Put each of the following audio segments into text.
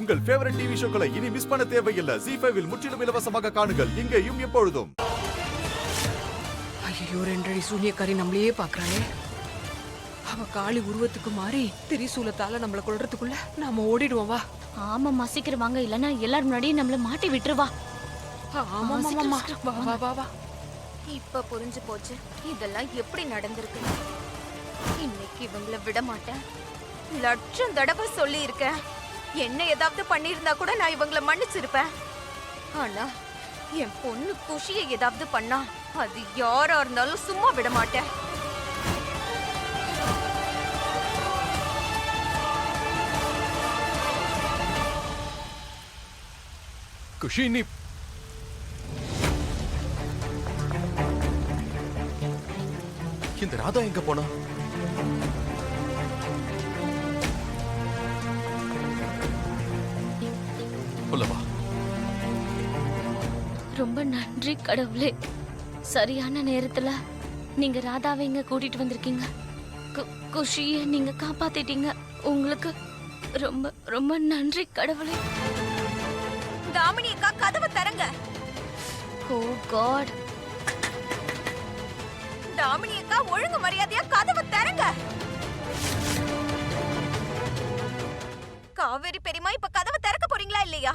உங்கள் favourite TV ஷோக்களை இனி miss பண்ண தேவையில்லை. ZEE5 இல் முற்றிலும் இலவசமாக காணுங்கள். இங்கேயும் எப்பொழுதும். ஐயோ, 2 அடி சூனியக்காரி நம்மளையே பாக்குறாளே. அவ காளி உருவத்துக்கு மாறி திரிசூலத்தால நம்மள கொல்றதுக்குள்ள நாம ஓடிடுவோம். வா. ஆமாம்மா, சீக்கிரம் வாங்க, இல்லனா எல்லாரும் முன்னாடியே நம்மள மாட்டி விட்டுருவா. ஆமா, வா வா வா வா. இப்ப புரிஞ்சு போச்சு இதெல்லாம் எப்படி நடந்திருக்கு. இன்னைக்கு இவங்கள விட மாட்டேன். லட்சம் தடவை சொல்லி இருக்கேன். என்ன ஏதாவது பண்ணிருந்தா கூட நான் இவங்கள மன்னிச்சிருப்பேன். ஆனா என் பொண்ணு குஷியை ஏதாவது பண்ணா அது யாரா இருந்தாலும் சும்மா விட மாட்டேன். குஷி, நீ இந்த ராதா எங்க போனா? சொல்லவா. ரொம்ப நன்றி கடவுளே. சரியான நேரத்துல நீங்க ராதாவை இங்க கூட்டிட்டு வந்திருக்கீங்க. குஷியை நீங்க காப்பாத்திட்டீங்க. உங்களுக்கு ரொம்ப ரொம்ப நன்றி கடவுளே. தாமினி அக்கா, கதவை தரங்க. ஓ காட். தாமினி அக்கா, ஒழுங்கு மரியாதையா கதவை தரங்க. காவேரி பெரியமா, இப்ப கதவை திறக்க போறீங்களா இல்லையா?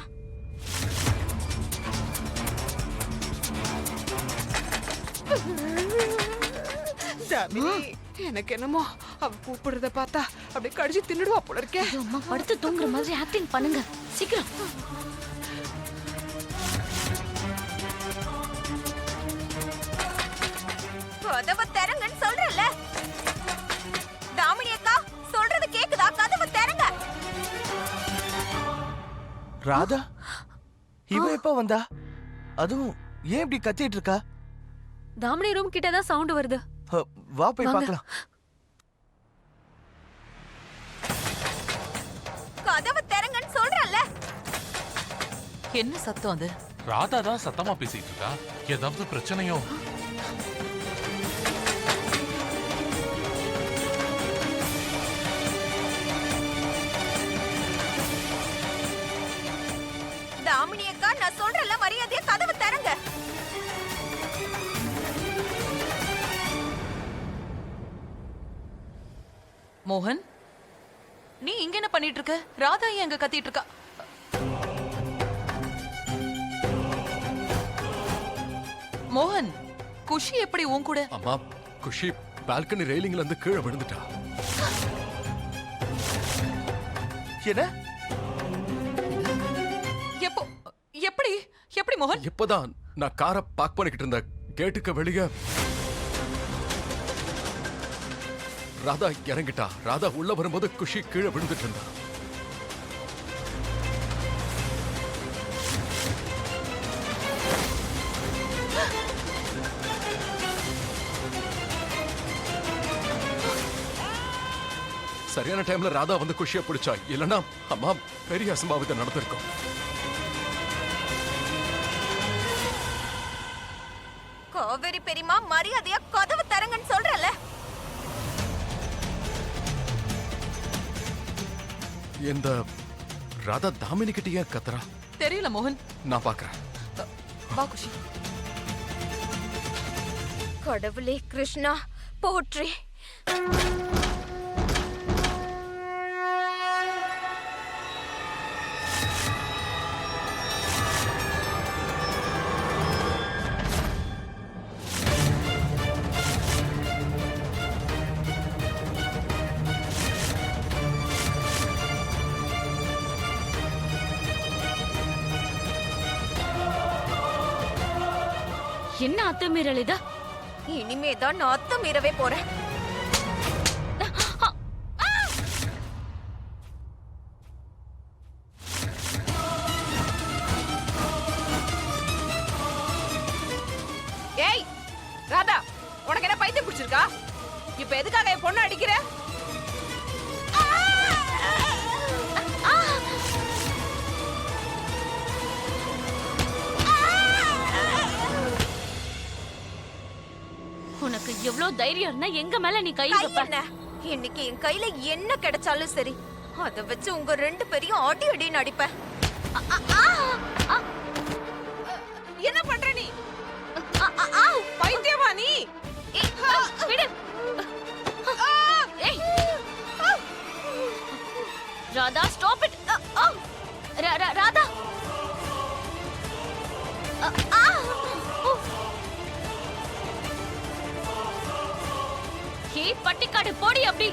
தாமினி, எனக்கு என்னமோ அவ கூப்பிடுறத பார்த்தா அப்படியே கடிச்சு தின்னுடுவா போல இருக்கே. அம்மா, படுத்து தூங்குற மாதிரி ஆக்டிங் பண்ணுங்க சீக்கிரம். கதவை திறங்கன்னு சொல்றல. தாமினி அக்கா, சொல்றது கேக்குதா? கதவை திறங்க. ராதா, இவ எப்ப வந்தா? அதுவும் ஏன் இப்படி கத்திட்டு இருக்கா? தாமினி ரூம் கிட்ட தான் சவுண்ட் வருது. வா போய் பார்க்கலாம். கதவை திறங்கன்னு சொல்றல. என்ன சத்தம் அது? ராதா தான் சத்தமா பேசிட்டு இருக்கா. ஏதாவது பிரச்சனையோ? தாமினி அக்கா, நான் சொல்றல, மரியாதையா கதவை திறங்க. மோகன், நீ இங்க என்ன பண்ணிட்டு இருக்க? ராதா ஏன் அங்க கத்திட்டு இருக்கா? மோகன், குஷி எப்படி உன் கூட? அம்மா, குஷி பால்கனி ரெயிலிங்ல இருந்து கீழே விழுந்துட்டா. என்ன? எப்போ? எப்படி எப்படி மோகன்? இப்பதான் நான் காரை பார்க் பண்ணிக்கிட்டு இருந்த கேட்டுக்கு வெளியே ராதா இறங்கிட்டா. ராதா உள்ள வரும்போது குஷி கீழே விழுந்துட்டு இருந்தா. சரியான டைம்ல ராதா வந்து குஷியை பிடிச்சா. இல்லனா அம்மா, பெரிய அசம்பாவிதம் நடந்திருக்கும். காவேரி பெரியமா, மரியாதையா கதவை திறங்கன்னு சொல்றல. இந்த ராதா தாமினி கிட்ட ஏன் கத்துறா? தெரியல மோகன், நான் பாக்குறேன். வா குஷி. கடவுளே கிருஷ்ணா போற்றி. என்ன அத்துமீறல் இது? இனிமேதான் நான் அத்துமீறவே போறேன். ஏய் ராதா, உனக்கு என்ன பைத்தியம் பிடிச்சிருக்கா? இப்ப எதுக்காக என் பொண்ணு அடிக்கிற? உனக்கு எவ்வளவு தைரியம் இருந்தா எங்க மேல நீ கை வைப்ப? இன்னைக்கு என் கையில என்ன கிடைச்சாலும் சரி, அத வச்சு உங்க ரெண்டு பேரையும் அடி அடின்னு அடிப்பேன். என்ன பண்ற நீ? பைத்தியமா நீ? விடு. ஏய். Radha stop it. Radha. Hey பட்டிக்காடு போடி அப்படி.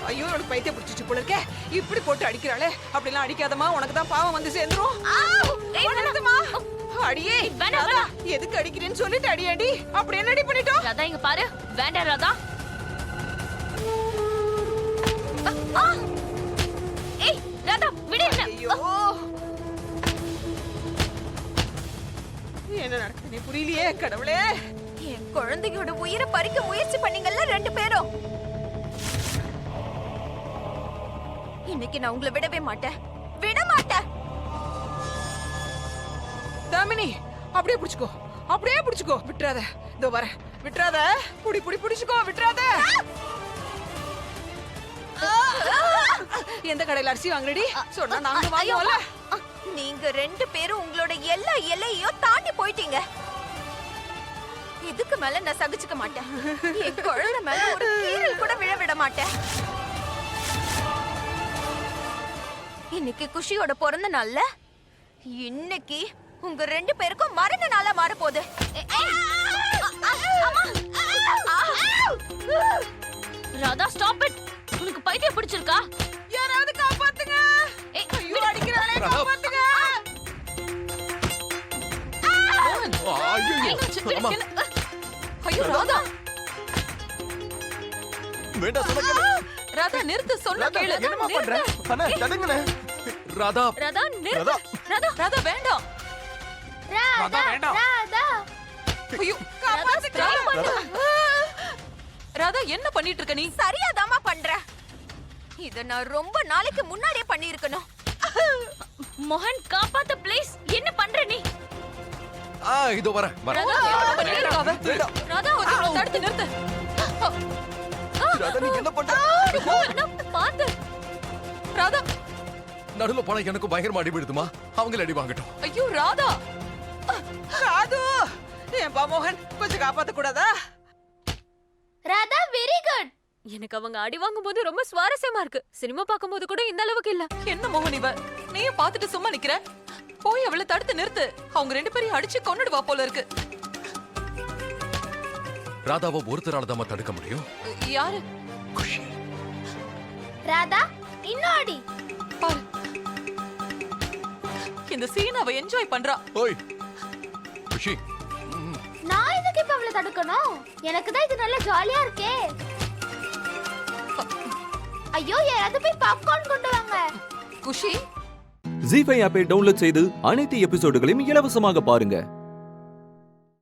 ஐயோ எனக்கு பைத்தியம் பிடிச்சிச்சு போல இருக்கே. இப்படி போட்டு அடிக்கிறாளே. அப்படிலாம் அடிக்காதம்மா, உனக்கு தான் பாவம் வந்து சேர்ந்துரும். வேணாதம்மா. அடியே வேணாம். எதுக்கு அடிக்கிறேன்னு சொல்லிட்டு அடியாடி. அப்படி என்ன அடி பண்ணிட்டோம்? ராதா இங்க பாரு. வேண்டாம் ராதா. ஏய் ராதா விடு என்ன. ஐயோ என்ன நடக்குது புரியலையே கடவுளே. என் குழந்தையோட உயிரை பறிக்க முயற்சி பண்ணீங்கல்ல ரெண்டு பேரும். இன்னைக்கு நான் உங்களை விடவே மாட்டேன். விட மாட்டேன். தாமினி அப்படியே புடிச்சுக்கோ. அப்படியே புடிச்சுக்கோ. விட்டுறாத. இதோ வரேன். விட்டுறாத. புடி புடி புடிச்சுக்கோ. விட்டுறாத. எந்த கடையில அரிசி வாங்குறடி? சொன்னா நாங்க வாங்குவோம்ல. நீங்க ரெண்டு பேரும் உங்களோட எல்லா எல்லையையும் தாண்டி போயிட்டீங்க. இதுக்கு மேல நான் சகிச்சுக்க மாட்டேன். என் குழந்தை மேல ஒரு கீறல் கூட விழ விட மாட்டேன். இன்னைக்கு குஷியோட பிறந்த நாள்ல இன்னைக்கு உங்க ரெண்டு பேருக்கும் மரண நாளா மாற போகுது. Radha stop it. உனக்கு பைத்தியம் பிடிச்சிருக்கா? யாராவது காப்பாத்துங்க. ஏய், ஐயோ அடிக்கிறாளே. காப்பாத்துங்க. ஐயோ அம்மா ஐயோ ராதா. வேண்டாம் சொல்ல கேளு. ராதா நிறுத்து, சொன்ன கேளு. என்னமா பண்ற? அண்ணா தடுங்கண்ணே. ராதா ராதா நிறுத்து. ராதா. ராதா ராதா வேண்டாம். ராதா வேண்டாம். ஐயோ காப்பாத்துங்க. ராதா என்ன பண்ணிட்டு இருக்க நீ? சரியாதாமா பண்ற. இத நான் ரொம்ப நாளைக்கு முன்னாடியே பண்ணியிருக்கணும். மோகன் காப்பாத்து ப்ளீஸ். என்ன பண்ற நீ? இதோ வரேன் வரேன். ராதா என்ன பண்ணிட்டு இருக்க அவ? வேண்டாம். ராதா கொஞ்சம் தடுத்து நிறுத்து. ராதா நீ என்ன பண்ற? நான் பாத்து. ராதா நடுவுல போனா எனக்கு பயங்கரமா அடி விடுதுமா. அவங்கள அடி வாங்கட்டும். ஐயோ ராதா. காது. ஏன்பா மோகன் கொஞ்சம் காப்பாத்த கூடாதா? Radha very good. எனக்கு அவங்க அடி வாங்கும்போது ரொம்ப சுவாரஸ்யமா இருக்கு. சினிமா பார்க்கும்போது கூட இந்த அளவுக்கு இல்ல. என்ன மோகன் இவ? நீயும் பார்த்துட்டு சும்மா நிக்கிற? போய் அவளை தடுத்து நிறுத்து. அவங்க ரெண்டு பேரையும் அடிச்சு கொன்னுடுவா போல இருக்கு. ராதாவை ஒருத்தரால தான் தடுக்க முடியும். யாரு? குஷி. ராதா இன்னும் அடி. பாரு. இந்த சீன் அவ என்ஜாய் பண்றா. ஓய் குஷி. நான் எதுக்கு இப்ப அவளை தடுக்கணும்? எனக்கு தான் இது நல்ல ஜாலியா இருக்கே. ஐயோ யாராவது போய் பாப்கார்ன் கொண்டு வாங்க. குஷி ஜீ5 ஆப்பை டவுன்லோட் செய்து அனைத்து எபிசோடுகளையும் இலவசமாக பாருங்க.